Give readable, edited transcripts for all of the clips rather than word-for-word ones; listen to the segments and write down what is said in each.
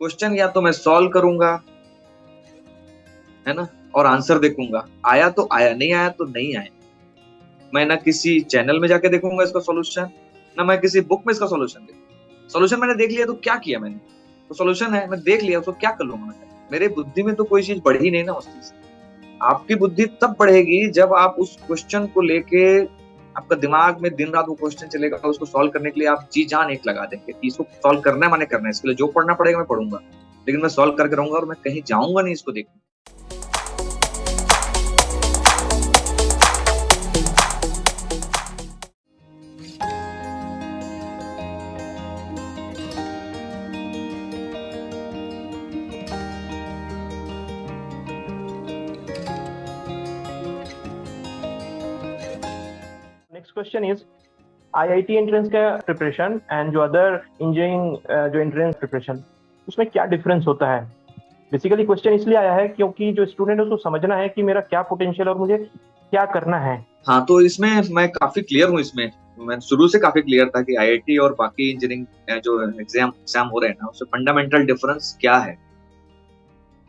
Question या तो मैं सॉल्व करूंगा, है ना, और आंसर देखूंगा। आया तो आया, नहीं आया तो नहीं आया। मैं ना किसी चैनल में जाके देखूंगा इसका सॉल्यूशन, ना मैं किसी बुक में इसका सॉल्यूशन देखूंगा। सॉल्यूशन मैंने देख लिया तो क्या किया मैंने, तो सॉल्यूशन है, मैं देख लिया, उसको क्या कर लूंगा मैं? मेरे बुद्धि में तो कोई चीज बढ़ी नहीं ना उस चीज से। आपकी बुद्धि तब बढ़ेगी जब आप उस क्वेश्चन को लेके, आपका दिमाग में दिन रात वो क्वेश्चन चलेगा, उसको सॉल्व करने के लिए आप जी जान एक लगा देंगे कि इसको सॉल्व करना है, मैंने करना है, इसके लिए जो पढ़ना पड़ेगा मैं पढ़ूंगा, लेकिन मैं सॉल्व करके रहूंगा और मैं कहीं जाऊंगा नहीं इसको देखने। Next question is IIT entrance का प्रिपरेशन एंड जो अदर इंजीनियरिंग जो एंट्रेंस प्रिपरेशन, उसमें क्या डिफरेंस होता है? बेसिकली क्वेश्चन इसलिए आया है क्योंकि जो स्टूडेंट है उसको समझना है कि मेरा क्या पोटेंशियल और मुझे क्या करना है। हाँ, तो इसमें मैं काफी क्लियर हूँ। इसमें मैं शुरू से काफी क्लियर था कि आईआईटी और बाकी इंजीनियरिंग जो एग्जाम हो रहे हैं ना, उससे फंडामेंटल डिफरेंस क्या है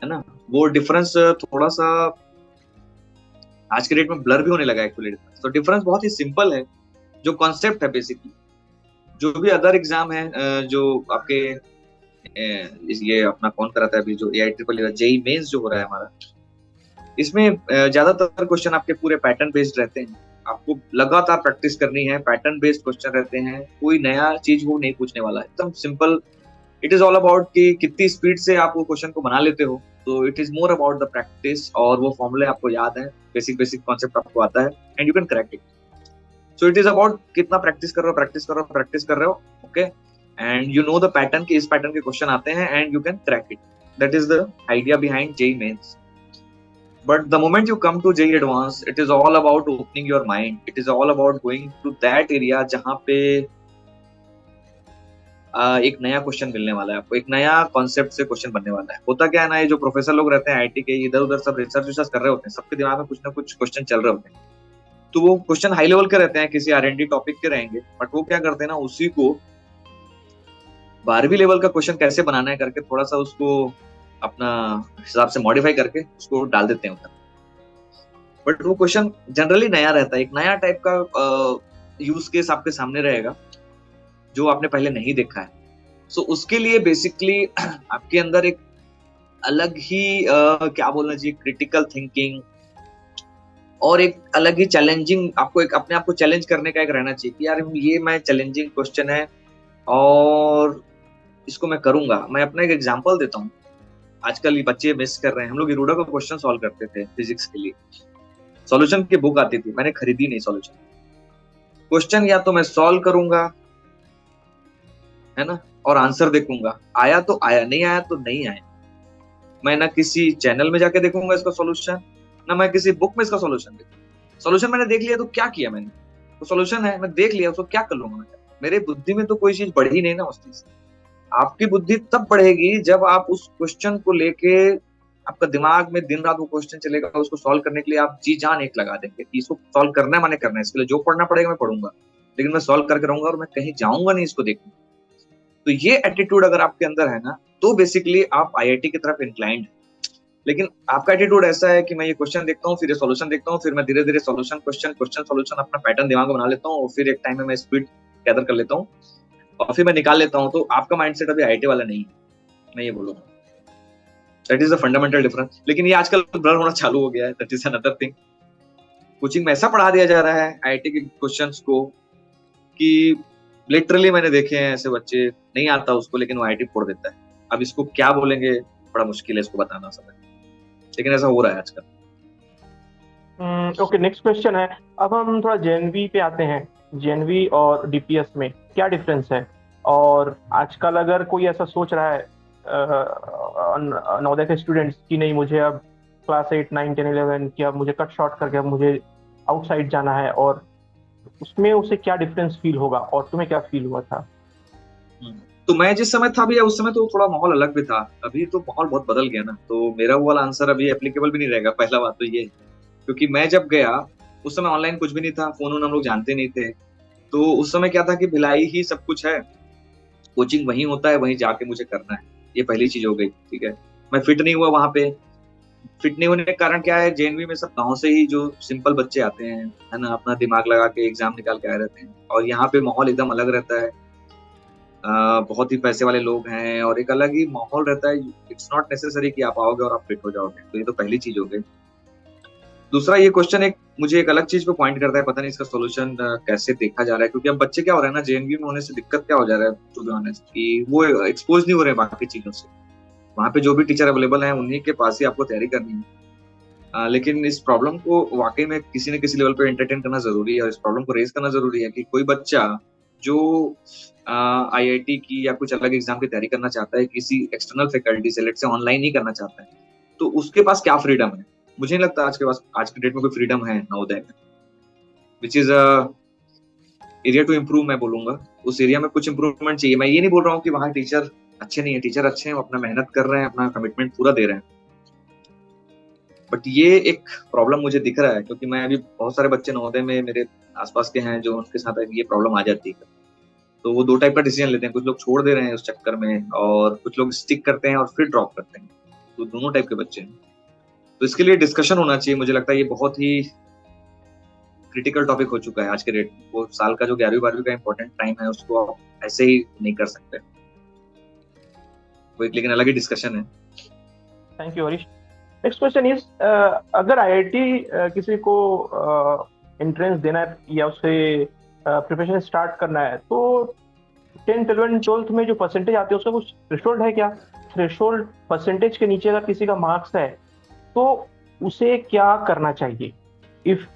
ना। वो डिफरेंस थोड़ा सा आज के डेट में ब्लर भी होने लगा एक्चुअली। तो डिफरेंस बहुत ही सिंपल है। जो कॉन्सेप्ट है बेसिकली, जो भी अदर एग्जाम है, जो आपके ये अपना कौन कराता है अभी, जो एआई ट्रिपल जेई मेंस जो हो रहा है हमारा, इसमें ज्यादातर क्वेश्चन आपके पूरे पैटर्न बेस्ड रहते हैं। आपको लगातार प्रैक्टिस करनी है, पैटर्न बेस्ड क्वेश्चन रहते हैं, कोई नया चीज वो नहीं पूछने वाला है, एकदम simple. It is all about कि कितनी स्पीड से आप वो क्वेश्चन को बना लेते हो। तो it is more about the practice, और वो फॉर्मूले आपको याद है, बेसिक बेसिक कॉन्सेप्ट आपको आता है, and you can correct it. So it is about कितना प्रैक्टिस कर रहे हो, प्रैक्टिस कर रहे हो, प्रैक्टिस कर रहे हो, okay, and you know the pattern कि इस पैटर्न के क्वेश्चन आते हैं, and you can crack it. That is the idea behind JEE mains. But the moment you come to JEE Advanced, it is all about opening your mind. It is all about going to that area जहाँ पे एक नया question मिलने वाला है आपको, एक नया कॉन्सेप्ट से क्वेश्चन बनने वाला है। होता क्या है ना, ये जो प्रोफेसर लोग रहते हैं आईटी के, इधर उधर सब रिसर्च कर रहे होते हैं, सबके दिमाग में कुछ ना कुछ क्वेश्चन चल रहे होते हैं। तो वो क्वेश्चन हाई लेवल के रहते हैं, किसी आरएनडी टॉपिक के रहेंगे, बट वो क्या करते हैं ना, उसी को 12वीं लेवल का क्वेश्चन कैसे बनाना है करके थोड़ा सा उसको अपना हिसाब से मॉडिफाई करके उसको डाल देते हैं उधर। बट वो क्वेश्चन जनरली नया रहता है, एक नया टाइप का यूज केस आपके सामने रहेगा जो आपने पहले नहीं देखा है। सो उसके लिए बेसिकली आपके अंदर एक अलग ही क्या बोलना चाहिए, क्रिटिकल थिंकिंग, और एक अलग ही चैलेंजिंग, आपको एक अपने आप को चैलेंज करने का एक रहना चाहिए कि यार ये मैं चैलेंजिंग क्वेश्चन है और इसको मैं करूंगा। मैं अपना एक एग्जांपल देता हूँ। आजकल ये बच्चे मिस कर रहे हैं, हम लोग इरूडा का क्वेश्चन सॉल्व करते थे फिजिक्स के लिए, सॉल्यूशन की बुक आती थी, मैंने खरीदी नहीं सॉल्यूशन। क्वेश्चन या तो मैं सॉल्व करूंगा, है ना, और आंसर देखूंगा। आया तो आया, नहीं आया तो नहीं आया। मैं ना किसी चैनल में जाके देखूंगा इसका सॉल्यूशन, ना मैं किसी बुक में इसका सॉल्यूशन देखूंगा। सॉल्यूशन मैंने देख लिया तो क्या किया मैंने, तो सॉल्यूशन है, मैं देख लिया, उसको क्या कर लूंगा मैं? मेरे बुद्धि में तो कोई चीज बढ़ी नहीं ना उस चीज से। आपकी बुद्धि तब बढ़ेगी जब आप उस क्वेश्चन को लेके, आपका दिमाग में दिन रात वो क्वेश्चन चलेगा, उसको सॉल्व करने के लिए आप जी जान एक लगा देंगे कि इसको सॉल्व करना है, मैंने करना है, इसके लिए जो पढ़ना पड़ेगा मैं पढ़ूंगा, लेकिन मैं सॉल्व करके रहूंगा और मैं कहीं जाऊंगा नहीं इसको देखने। तो ये एटीट्यूड अगर आपके अंदर है ना, तो बेसिकली आप आईआईटी की तरफ इंक्लाइंड है। लेकिन आपका एटीट्यूड ऐसा है कि मैं ये क्वेश्चन देखता हूँ, फिर ये सॉल्यूशन देखता हूँ, फिर मैं धीरे धीरे सॉल्यूशन क्वेश्चन क्वेश्चन सॉल्यूशन अपना पैटर्न दिमाग में बना लेता हूँ, और फिर एक टाइम में मैं स्पीड गैदर कर लेता हूँ और फिर मैं निकाल लेता हूँ। तो आपका माइंडसेट अभी आईआईटी वाला नहीं है, मैं ये बोलूंगा। That is the fundamental difference. लेकिन ये आजकल ब्लर होना चालू हो गया है, that is another thing. Coaching में ऐसा पढ़ा दिया जा रहा है आईआईटी के क्वेश्चंस को कि लिटरली मैंने देखे हैं ऐसे बच्चे, नहीं आता उसको लेकिन वो आईआईटी फोड़ देता है। अब इसको क्या बोलेंगे, बड़ा मुश्किल है इसको बताना सब, लेकिन ऐसा हो रहा है आजकल। ओके, नेक्स्ट क्वेश्चन है। अब हम थोड़ा जेएनवी पे आते हैं। जेएनवी और डीपीएस में क्या डिफरेंस है? और आजकल अगर कोई ऐसा सोच रहा है नवोदय के स्टूडेंट्स कि नहीं, मुझे अब क्लास 8, 9, 10, 11 की अब मुझे कट शॉर्ट करके अब मुझे आउटसाइड जाना है, और उसमें उसे क्या डिफरेंस फील होगा और तुम्हें क्या फील हुआ था? तो मैं जिस समय था भैया, उस समय तो थोड़ा माहौल अलग भी था। अभी तो माहौल बहुत बदल गया ना, तो मेरा वो वाला आंसर अभी एप्लीकेबल भी नहीं रहेगा। पहला बात तो ये, क्योंकि मैं जब गया उस समय ऑनलाइन कुछ भी नहीं था, फोन हम लोग जानते नहीं थे। तो उस समय क्या था कि भिलाई ही सब कुछ है, कोचिंग वहीं होता है, वहीं जाके मुझे करना है। ये पहली चीज हो गई, ठीक है। मैं फिट नहीं हुआ वहां पे। फिट नहीं होने का कारण क्या है, जेएनवी में सब गांव से ही जो सिंपल बच्चे आते हैं, है ना, अपना दिमाग लगा के एग्जाम निकाल के आए रहते हैं, और यहाँ पे माहौल एकदम अलग रहता है। बहुत ही पैसे वाले लोग हैं और एक अलग ही माहौल रहता है। इट्स नॉट नेसेसरी कि आप आओगे और आप फिट हो जाओगे, तो ये तो पहली चीज हो गई। दूसरा, ये क्वेश्चन एक मुझे एक अलग चीज पे पॉइंट करता है, पता नहीं इसका सोल्यूशन कैसे देखा जा रहा है, क्योंकि अब बच्चे क्या हो रहे हैं ना, जेएनवी में होने से दिक्कत क्या हो जा रहा है, टू बी ऑनेस्ट, कि वो एक्सपोज नहीं हो रहे हैं बाकी चीजों से। वहाँ पे जो भी टीचर अवेलेबल है उन्हीं के पास ही आपको तैयारी करनी है। लेकिन इस प्रॉब्लम को वाकई में किसी न किसी लेवल पे एंटरटेन करना जरूरी है, और इस प्रॉब्लम को रेज करना जरूरी है कि कोई बच्चा जो आईआईटी की या कुछ अलग एग्जाम की तैयारी करना चाहता है किसी एक्सटर्नल फैकल्टी से, लेट से ऑनलाइन ही करना चाहता है, तो उसके पास क्या फ्रीडम है। मुझे नहीं लगता आज के डेट में कोई फ्रीडम है नवोदय में, which is area to improve. मैं बोलूंगा उस एरिया में कुछ इम्प्रूवमेंट चाहिए। मैं ये नहीं बोल रहा हूँ कि वहाँ टीचर अच्छे नहीं है, टीचर अच्छे हैं, वो अपना मेहनत कर रहे हैं, अपना कमिटमेंट पूरा दे रहे हैं, बट ये एक प्रॉब्लम मुझे दिख रहा है, क्योंकि मैं अभी बहुत सारे बच्चे नवोदय में मेरे आसपास के हैं जो उनके साथ ये प्रॉब्लम आ जाती है। तो वो दो टाइप का डिसीजन लेते हैं, कुछ लोग छोड़ दे रहे हैं उस चक्कर में, और कुछ लोग स्टिक करते हैं और फिर ड्रॉप करते हैं। तो दोनों टाइप के बच्चे हैं, तो इसके लिए डिस्कशन होना चाहिए। मुझे लगता है ये बहुत ही क्रिटिकल टॉपिक हो चुका है आज के डेट में। वो साल का जो 11वीं 12वीं का इंपॉर्टेंट टाइम है उसको आप ऐसे ही नहीं कर सकते। वो एक लेकिन अलग ही डिस्कशन है। Thank you Harish. Next question is, अगर आईआईटी किसी को एंट्रेंस देना है या उसे प्रिपरेशन स्टार्ट करना है, तो 10th 11th 12th में जो परसेंटेज आते हैं उसका कुछ थ्रेशोल्ड है क्या? थ्रेशोल्ड परसेंटेज के नीचे अगर किसी का मार्क्स है तो उसे क्या करना चाहिए if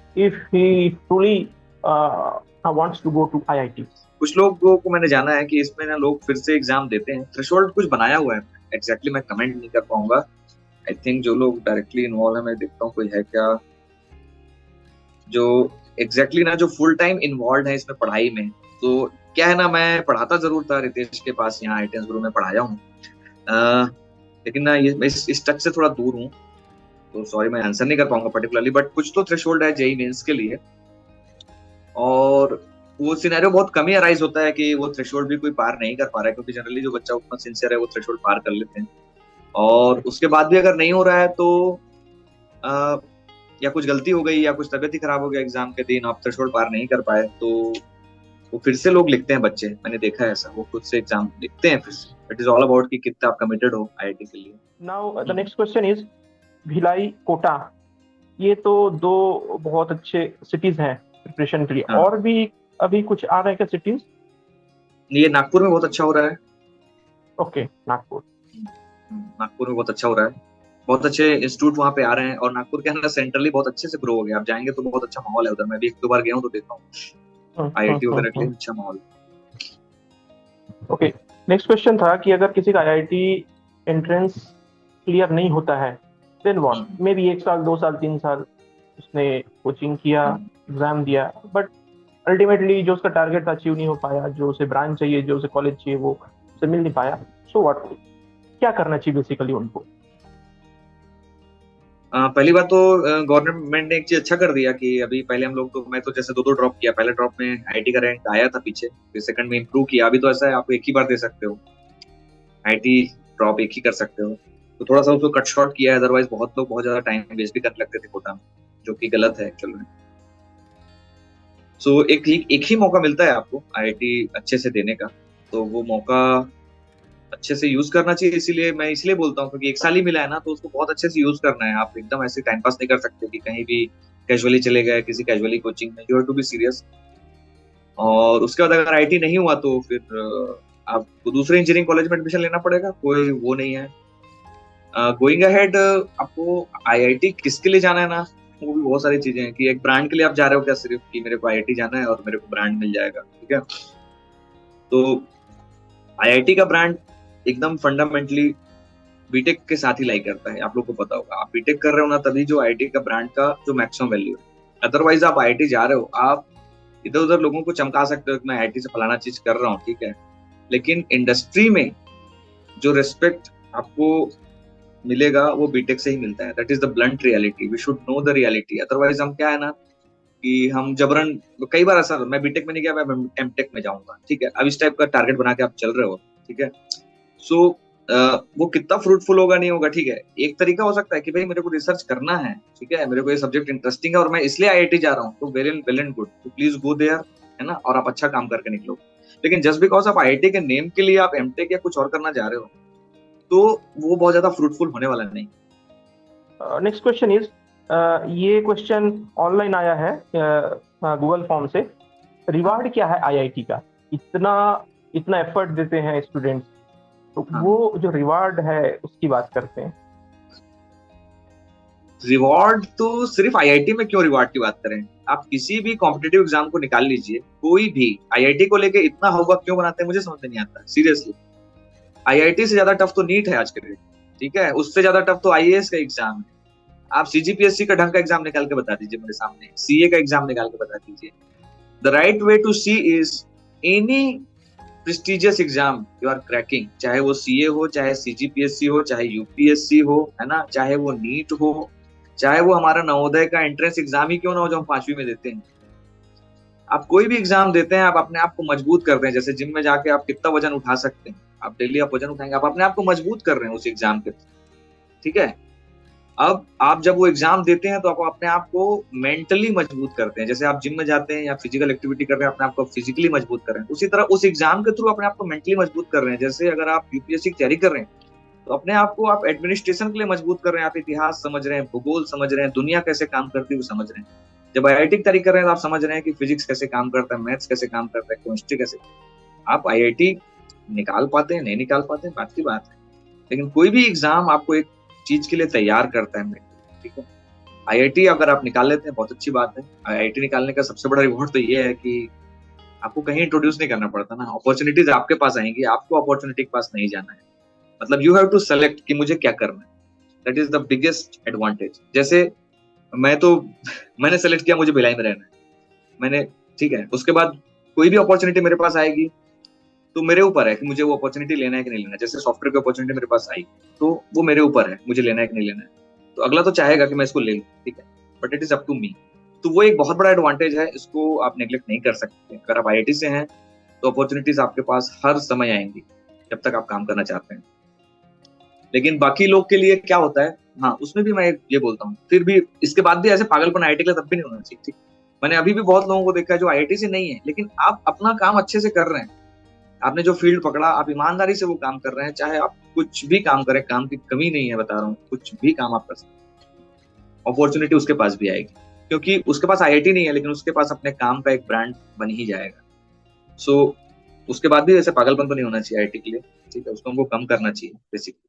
he truly wants to go to IIT? कुछ लोगों को मैंने जाना है कि इसमें ना लोग फिर से एग्जाम देते हैं। थ्रेशोल्ड कुछ बनाया हुआ है, एग्जैक्टली मैं कमेंट नहीं कर पाऊंगा। आई थिंक जो लोग डायरेक्टली इन्वॉल्व है, मैं देखता हूँ कोई है क्या जो एग्जैक्टली ना जो फुल टाइम इन्वॉल्व है इसमें पढ़ाई में। तो क्या है ना, मैं पढ़ाता जरूर था रितेश के पास, यहाँ आईटीएस गुरु में पढ़ाया हूँ, लेकिन ना ये मैं इस टच से थोड़ा दूर हूँ, तो सॉरी मैं आंसर नहीं कर पाऊंगा पर्टिकुलरली, बट कुछ तो थ्रेशोल्ड है जेईई मेंस के लिए, और वो सिनेरियो बहुत कम ही अराइज होता है कि वो थ्रेशोल्ड भी कोई पार नहीं कर पा रहा है, क्योंकि जनरली जो बच्चा उतना सिंसियर है वो थ्रेशोल्ड पार कर लेते हैं। और उसके बाद भी अगर नहीं हो रहा है तो या कुछ गलती हो गई या कुछ तबियत ही खराब हो गया एग्जाम के दिन, आप थ्रेशोल्ड पार नहीं कर पाए, तो वो फिर से लोग लिखते हैं बच्चे, मैंने देखा है ऐसा, वो खुद से एग्जाम लिखते हैं फिर से। इट इज ऑल अबाउट कि कितना आप कमिटेड हो आईआईटी के लिए। Now the next question is, Bhilai, Kota, ये तो दो बहुत अच्छे सिटीज हैं प्रिपरेशन के लिए। हाँ। और भी अभी कुछ आ रहे हैं क्या सिटीज? ये नागपुर में बहुत अच्छा हो रहा है। ओके, नागपुर। नागपुर में बहुत अच्छा हो रहा है, बहुत अच्छे इंस्टीट्यूट वहाँ पे आ रहे हैं, और नागपुर के अंदर सेंट्रली बहुत अच्छे से ग्रो हो गया। आप जाएंगे तो बहुत अच्छा माहौल है उधर, मैं भी 1-2 बार गया हूँ तो देखा हूँ आईआईटी वगैरह के लिए अच्छा माहौल। ओके, नेक्स्ट क्वेश्चन था कि अगर किसी का आईआईटी एंट्रेंस क्लियर नहीं होता है, देन व्हाट? मे बी 1 साल 2 साल 3 साल उसने कोचिंग किया, एग्जाम दिया, बट अल्टीमेटली जो उसका टारगेट था अचीव नहीं हो पाया, जो उसे ब्रांच चाहिए, जो उसे कॉलेज चाहिए, वो उसे मिल नहीं पाया। सो व्हाट, क्या करना चाहिए बेसिकली उनको? पहली बात तो गवर्नमेंट ने एक चीज अच्छा कर दिया कि अभी पहले हम लोग तो, मैं तो जैसे 2-2 ड्रॉप किया, पहले ड्रॉप में आईटी का रैंक आया था पीछे, फिर सेकंड में इंप्रूव किया। अभी तो ऐसा है आप एक ही बार दे सकते हो आईटी ड्रॉप, एक ही कर सकते हो, तो थोड़ा सा उसको कट शॉर्ट किया है। अदरवाइज बहुत लोग बहुत ज्यादा टाइम वेस्ट भी करने लगते थे कोटा में, जो कि गलत है एक्चुअल में। सो एक ही मौका मिलता है आपको आईआईटी अच्छे से देने का, तो वो मौका अच्छे से यूज करना चाहिए। इसीलिए मैं बोलता हूँ, क्योंकि 1 साल ही मिला है ना, तो उसको बहुत अच्छे से यूज करना है। आप एकदम ऐसे टाइम पास नहीं कर सकते कि कहीं भी कैजुअली चले गए किसी कैजुअली कोचिंग में। You have to be serious. और उसके बाद अगर आईआईटी नहीं हुआ तो फिर आपको दूसरे इंजीनियरिंग कॉलेज में एडमिशन लेना पड़ेगा, कोई वो नहीं है। गोइंग अहेड, आपको आईआईटी किसके लिए जाना है ना, वो भी बहुत सारी चीजें हैं कि एक ब्रांड के लिए आप जा रहे हो क्या, सिर्फ कि मेरे को आईआईटी जाना है और मेरे को ब्रांड मिल जाएगा, ठीक है। तो आईआईटी का ब्रांड एकदम फंडामेंटली बीटेक के साथ ही लाई करता है। आप लोग को पता होगा, आप बीटेक कर रहे हो ना, तभी जो आईआईटी का ब्रांड का जो मैक्सिमम वैल्यू है। अदरवाइज आप आईआईटी जा रहे हो, आप इधर उधर लोगों को चमका सकते हो कि मैं आईआईटी से फलाना चीज कर रहा हूँ, ठीक है, लेकिन इंडस्ट्री में जो रिस्पेक्ट आपको मिलेगा वो बीटेक से ही मिलता है। That is the blunt reality, we should know the reality. Otherwise हम क्या है ना कि हम जबरन, कई बार ऐसा, मैं बीटेक में नहीं गया, मैं एमटेक में जाऊंगा, ठीक है, अब इस टाइप का टारगेट बना के आप चल रहे हो, ठीक है। सो वो कितना फ्रूटफुल होगा नहीं होगा, ठीक है। एक तरीका हो सकता है कि भाई मेरे को रिसर्च करना है, ठीक है, मेरे को ये सब्जेक्ट इंटरेस्टिंग है और मैं इसलिए आईआईटी जा रहा हूँ, तो वेल एंड गुड, तो प्लीज गो देयर, है ना, और आप अच्छा काम करके निकलो। लेकिन जस्ट बिकॉज आप आईआईटी के नेम के लिए आप एमटेक या कुछ और करना चाह रहे हो, तो वो बहुत ज्यादा फ्रूटफुल होने वाला नहीं। नेक्स्ट क्वेश्चन इज, ये क्वेश्चन ऑनलाइन आया है गूगल फॉर्म से। रिवार्ड क्या है आईआईटी का? इतना इतना एफर्ट देते हैं स्टूडेंट्स, तो हाँ, वो जो रिवार्ड है उसकी बात करते हैं। रिवॉर्ड तो सिर्फ आईआईटी में क्यों रिवॉर्ड की बात करें, आप किसी भी कॉम्पिटेटिव एग्जाम को निकाल लीजिए, कोई भी आईआईटी को लेके इतना होगा क्यों बनाते हैं, मुझे समझ में नहीं आता सीरियसली। आईआईटी से ज्यादा टफ तो नीट है आज के डेट, ठीक है, उससे ज्यादा टफ तो आईएएस का एग्जाम है। आप सीजीपीएससी का ढंग का एग्जाम निकाल के बता दीजिए मेरे सामने, सीए का एग्जाम निकाल के बता दीजिए। The right way to see is any prestigious exam you are cracking, चाहे वो सीए हो, चाहे सीजीपीएससी हो, चाहे यूपीएससी हो, है ना, चाहे वो नीट हो, चाहे वो हमारा नवोदय का एंट्रेंस एग्जाम ही क्यों ना हो जो हम 5वीं में देते हैं। आप कोई भी एग्जाम देते हैं, आप अपने आप को मजबूत करते हैं। जैसे जिम में जाके आप कितना वजन उठा सकते हैं, आप डेली आप वजन उठाएंगे, आप अपने आप को मजबूत कर रहे हैं उस एग्जाम के, ठीक है। अब आप जब वो एग्जाम देते हैं तो आप अपने आप को मेंटली मजबूत करते हैं। जैसे आप जिम में जाते हैं या फिजिकल एक्टिविटी कर रहे हैं, अपने आप को फिजिकली मजबूत कर रहे हैं, उसी तरह उस एग्जाम के थ्रू अपने आप को मेंटली मजबूत कर रहे हैं। जैसे अगर आप यूपीएससी की तैयारी कर रहे हैं, तो अपने आप को आप एडमिनिस्ट्रेशन के लिए मजबूत कर रहे हैं, आप इतिहास समझ रहे हैं, भूगोल समझ रहे हैं, दुनिया कैसे काम करती है वो समझ रहे हैं। जब आईआईटी की तैयारी कर रहे हैं तो आप समझ रहे हैं कि फिजिक्स कैसे काम करता है, मैथ्स कैसे काम करता है, केमिस्ट्री कैसे। आप आईआईटी निकाल पाते हैं नहीं निकाल पाते हैं बात की बात है, लेकिन कोई भी एग्जाम आपको एक चीज के लिए तैयार करता है, ठीक है। आईआईटी अगर आप निकाल लेते हैं बहुत अच्छी बात है। आईआईटी निकालने का सबसे बड़ा रिवॉर्ड तो ये है कि आपको कहीं इंट्रोड्यूस नहीं करना पड़ता ना, अपॉर्चुनिटीज आपके पास आएंगी, आपको अपॉर्चुनिटी के पास नहीं जाना है। मतलब यू हैव टू सेलेक्ट कि मुझे क्या करना है, that is the biggest advantage. जैसे मैं तो मैंने सेलेक्ट किया मुझे भिलाई में रहना है, मैंने, ठीक है, उसके बाद कोई भी अपॉर्चुनिटी मेरे पास आएगी तो मेरे ऊपर है कि मुझे वो अपॉर्चुनिटी लेना है कि नहीं लेना है। जैसे सॉफ्टवेयर की अपॉर्चुनिटी मेरे पास आई तो वो मेरे ऊपर है, मुझे लेना है कि नहीं लेना है। तो अगला तो चाहेगा कि मैं इसको ले लूं, ठीक है, but it is up to me. तो वो एक बहुत बड़ा एडवांटेज है, इसको आप नेग्लेक्ट नहीं कर सकते। अगर आप आईआईटी से हैं तो अपॉर्चुनिटीज आपके पास हर समय आएंगी जब तक आप काम करना चाहते हैं। लेकिन बाकी लोग के लिए क्या होता है, हाँ, उसमें भी मैं ये बोलता हूँ, फिर भी इसके बाद भी ऐसे पागलपन आईआईटी के लिए तब भी नहीं होना चाहिए, ठीक। मैंने अभी भी बहुत लोगों को देखा है जो आईआईटी से नहीं है, लेकिन आप अपना काम अच्छे से कर रहे हैं, आपने जो फील्ड पकड़ा आप ईमानदारी से वो काम कर रहे हैं, चाहे आप कुछ भी काम करें, काम की कमी नहीं है, बता रहा हूँ, कुछ भी काम आप कर सकते हैं, अपॉर्चुनिटी उसके पास भी आएगी, क्योंकि उसके पास आईआईटी नहीं है लेकिन उसके पास अपने काम का एक ब्रांड बन ही जाएगा। सो उसके बाद भी ऐसे पागलपन तो नहीं होना चाहिए आईआईटी के लिए, ठीक है, उसको हमको कम करना चाहिए बेसिकली।